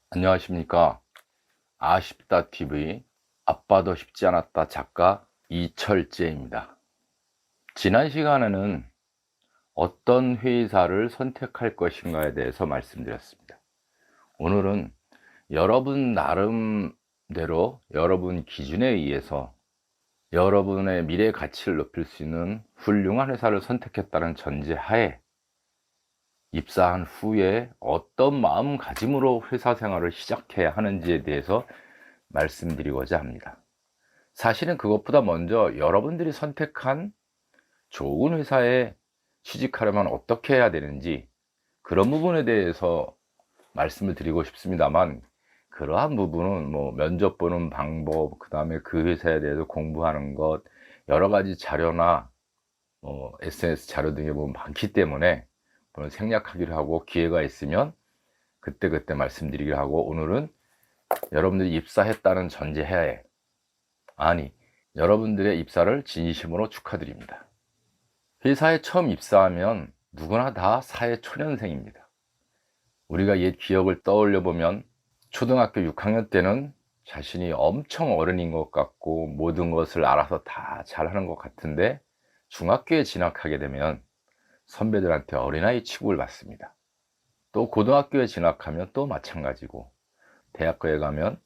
안녕하십니까. 아쉽다 TV 아빠도 쉽지 않았다 작가 이철재입니다. 지난 시간에는 어떤 회사를 선택할 것인가에 대해서 말씀드렸습니다. 오늘은 여러분 나름대로 여러분 기준에 의해서 여러분의 미래 가치를 높일 수 있는 훌륭한 회사를 선택했다는 전제하에 입사한 후에 어떤 마음가짐으로 회사 생활을 시작해야 하는지에 대해서 말씀드리고자 합니다. 사실은 그것보다 먼저 여러분들이 선택한 좋은 회사에 취직하려면 어떻게 해야 되는지 그런 부분에 대해서 말씀을 드리고 싶습니다만, 그러한 부분은 면접 보는 방법, 그 다음에 그 회사에 대해서 공부하는 것, 여러 가지 자료나 SNS 자료 등에 보면 많기 때문에 생략하기로 하고, 기회가 있으면 그때 말씀드리기로 하고, 오늘은 여러분들이 입사했다는 전제하에, 여러분들의 입사를 진심으로 축하드립니다. 회사에 처음 입사하면 누구나 다 사회 초년생입니다. 우리가 옛 기억을 떠올려 보면 초등학교 6학년 때는 자신이 엄청 어른인 것 같고 모든 것을 알아서 다 잘하는 것 같은데, 중학교에 진학하게 되면 선배들한테 어린아이 취급을 받습니다. 또 고등학교에 진학하면 또 마찬가지고, 대학교에 가면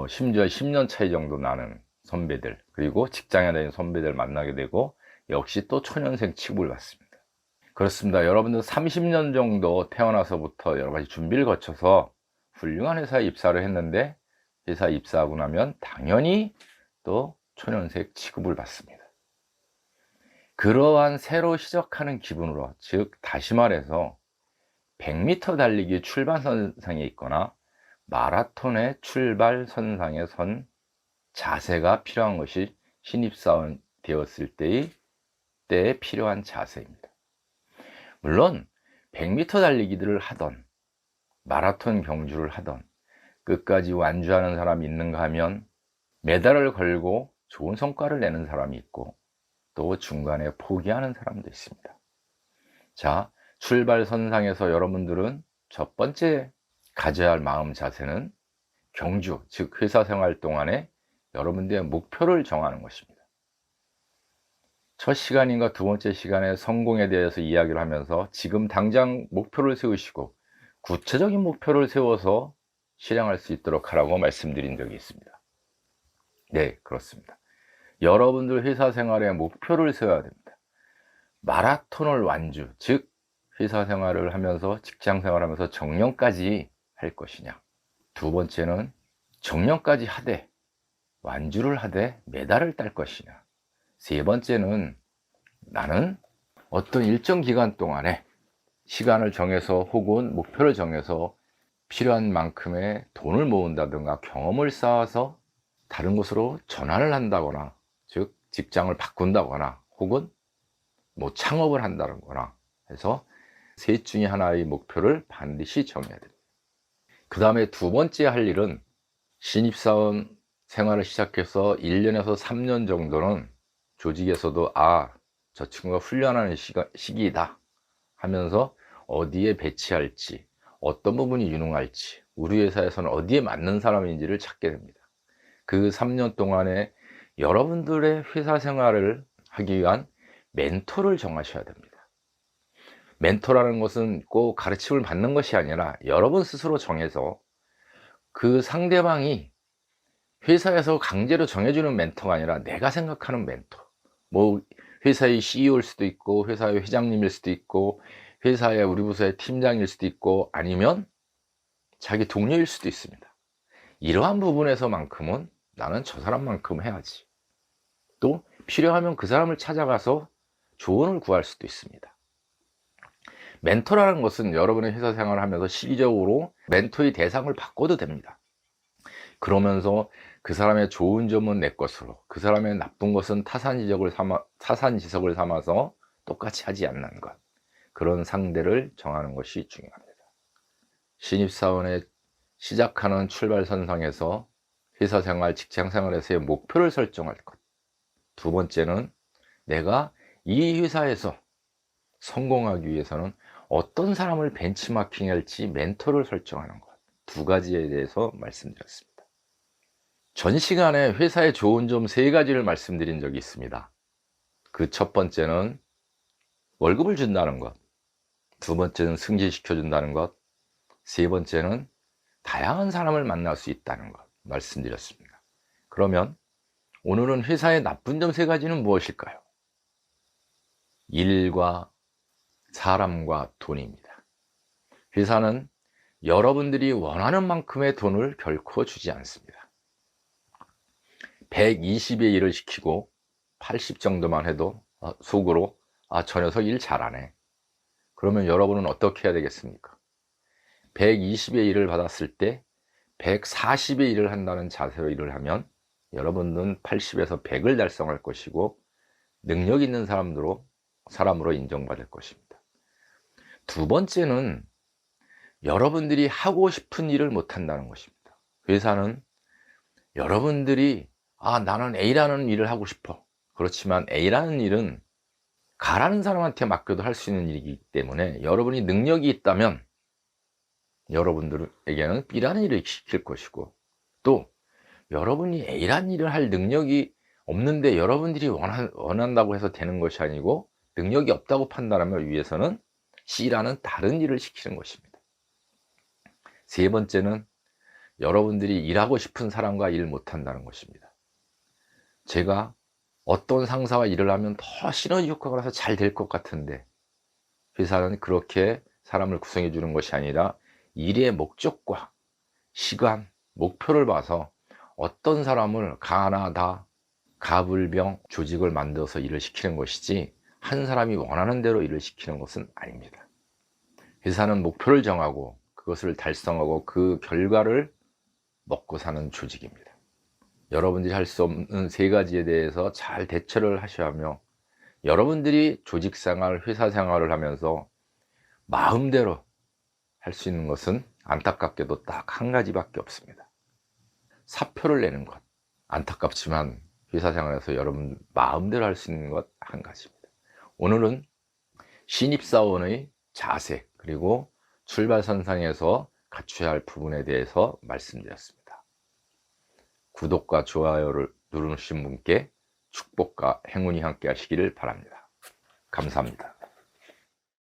심지어 10년 차이 정도 나는 선배들, 그리고 직장에 다니는 선배들 만나게 되고 역시 또 초년생 취급을 받습니다. 그렇습니다. 여러분들 30년 정도 태어나서부터 여러 가지 준비를 거쳐서 훌륭한 회사에 입사를 했는데, 회사에 입사하고 나면 당연히 또 초년생 취급을 받습니다. 그러한 새로 시작하는 기분으로, 즉 다시 말해서 100m 달리기 출발선상에 있거나 마라톤의 출발선상에 선 자세가 필요한 것이 신입사원 되었을 때에 필요한 자세입니다. 물론 100m 달리기들을 하던 마라톤 경주를 하던 끝까지 완주하는 사람이 있는가 하면 메달을 걸고 좋은 성과를 내는 사람이 있고, 또 중간에 포기하는 사람도 있습니다. 자, 출발선상에서 여러분들은 첫 번째 가져야 할 마음 자세는 경주, 즉 회사 생활 동안에 여러분들의 목표를 정하는 것입니다. 첫 시간인가 두 번째 시간에 성공에 대해서 이야기를 하면서 지금 당장 목표를 세우시고 구체적인 목표를 세워서 실행할 수 있도록 하라고 말씀드린 적이 있습니다. 네, 그렇습니다. 여러분들 회사 생활에 목표를 세워야 됩니다. 마라톤을 완주, 즉 회사 생활을 하면서 직장 생활하면서 정년까지 할 것이냐, 두 번째는 정년까지 하되 완주를 하되 메달을 딸 것이냐, 세 번째는 나는 어떤 일정 기간 동안에 시간을 정해서 혹은 목표를 정해서 필요한 만큼의 돈을 모은다든가 경험을 쌓아서 다른 곳으로 전환을 한다거나, 즉 직장을 바꾼다거나 혹은 창업을 한다거나 해서 셋 중에 하나의 목표를 반드시 정해야 됩니다. 그 다음에 두 번째 할 일은 신입사원 생활을 시작해서 1년에서 3년 정도는 조직에서도 저 친구가 훈련하는 시기이다 하면서 어디에 배치할지, 어떤 부분이 유능할지, 우리 회사에서는 어디에 맞는 사람인지를 찾게 됩니다. 그 3년 동안에 여러분들의 회사 생활을 하기 위한 멘토를 정하셔야 됩니다. 멘토라는 것은 꼭 가르침을 받는 것이 아니라 여러분 스스로 정해서, 그 상대방이 회사에서 강제로 정해주는 멘토가 아니라 내가 생각하는 멘토, 회사의 CEO일 수도 있고 회사의 회장님일 수도 있고 회사의 우리 부서의 팀장일 수도 있고 아니면 자기 동료일 수도 있습니다. 이러한 부분에서만큼은 나는 저 사람만큼 해야지, 또 필요하면 그 사람을 찾아가서 조언을 구할 수도 있습니다. 멘토라는 것은 여러분의 회사 생활을 하면서 시기적으로 멘토의 대상을 바꿔도 됩니다. 그러면서 그 사람의 좋은 점은 내 것으로, 그 사람의 나쁜 것은 타산지석을 삼아서 똑같이 하지 않는 것, 그런 상대를 정하는 것이 중요합니다. 신입사원의 시작하는 출발선상에서 회사 생활, 직장 생활에서의 목표를 설정할 것, 두 번째는 내가 이 회사에서 성공하기 위해서는 어떤 사람을 벤치마킹할지 멘토를 설정하는 것, 두 가지에 대해서 말씀드렸습니다. 전 시간에 회사의 좋은 점 세 가지를 말씀드린 적이 있습니다. 그 첫 번째는 월급을 준다는 것, 두 번째는 승진시켜 준다는 것, 세 번째는 다양한 사람을 만날 수 있다는 것 말씀드렸습니다. 그러면 오늘은 회사의 나쁜 점 세 가지는 무엇일까요? 일과 사람과 돈입니다. 회사는 여러분들이 원하는 만큼의 돈을 결코 주지 않습니다. 120의 일을 시키고 80 정도만 해도 속으로 저 녀석 일 잘하네. 그러면 여러분은 어떻게 해야 되겠습니까? 120의 일을 받았을 때 140의 일을 한다는 자세로 일을 하면 여러분은 80에서 100을 달성할 것이고 능력 있는 사람으로 인정받을 것입니다. 두 번째는 여러분들이 하고 싶은 일을 못한다는 것입니다. 회사는 여러분들이 나는 A라는 일을 하고 싶어. 그렇지만 A라는 일은 가라는 사람한테 맡겨도 할 수 있는 일이기 때문에 여러분이 능력이 있다면 여러분들에게는 B라는 일을 시킬 것이고, 또 여러분이 A라는 일을 할 능력이 없는데 여러분들이 원한다고 해서 되는 것이 아니고, 능력이 없다고 판단하면 위에서는 C라는 다른 일을 시키는 것입니다. 세 번째는 여러분들이 일하고 싶은 사람과 일 못한다는 것입니다. 제가 어떤 상사와 일을 하면 더 시너지 효과가 나서 잘 될 것 같은데, 회사는 그렇게 사람을 구성해 주는 것이 아니라 일의 목적과 시간, 목표를 봐서 어떤 사람을 가나다, 가불병 조직을 만들어서 일을 시키는 것이지, 한 사람이 원하는 대로 일을 시키는 것은 아닙니다. 회사는 목표를 정하고 그것을 달성하고 그 결과를 먹고 사는 조직입니다. 여러분들이 할 수 없는 세 가지에 대해서 잘 대처를 하셔야 하며, 여러분들이 조직생활, 회사생활을 하면서 마음대로 할 수 있는 것은 안타깝게도 딱 한 가지밖에 없습니다. 사표를 내는 것. 안타깝지만 회사생활에서 여러분 마음대로 할 수 있는 것 한 가지입니다. 오늘은 신입사원의 자세, 그리고 출발선상에서 갖춰야 할 부분에 대해서 말씀드렸습니다. 구독과 좋아요를 누르신 분께 축복과 행운이 함께 하시기를 바랍니다. 감사합니다.